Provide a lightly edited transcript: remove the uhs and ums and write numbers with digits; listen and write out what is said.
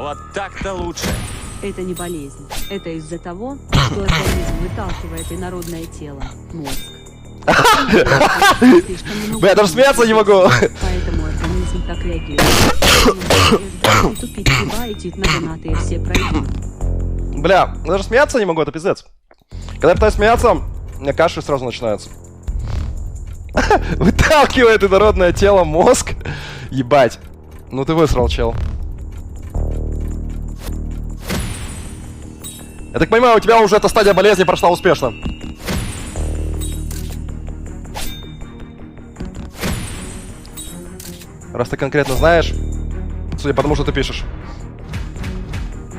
Вот так-то лучше. Это не болезнь. Это из-за того, что организм выталкивает инородное тело, мозг. Бля, даже смеяться не могу. Поэтому организм так реагирует. Тупить киваете на донаты и все пройдут. Бля, даже смеяться не могу, это пиздец. Когда я пытаюсь смеяться, у меня кашель сразу начинается. Выталкивает инородное тело, мозг. Ебать. Ну ты высрал, чел. Я так понимаю, у тебя уже эта стадия болезни прошла успешно. Раз ты конкретно знаешь, судя по тому, что ты пишешь.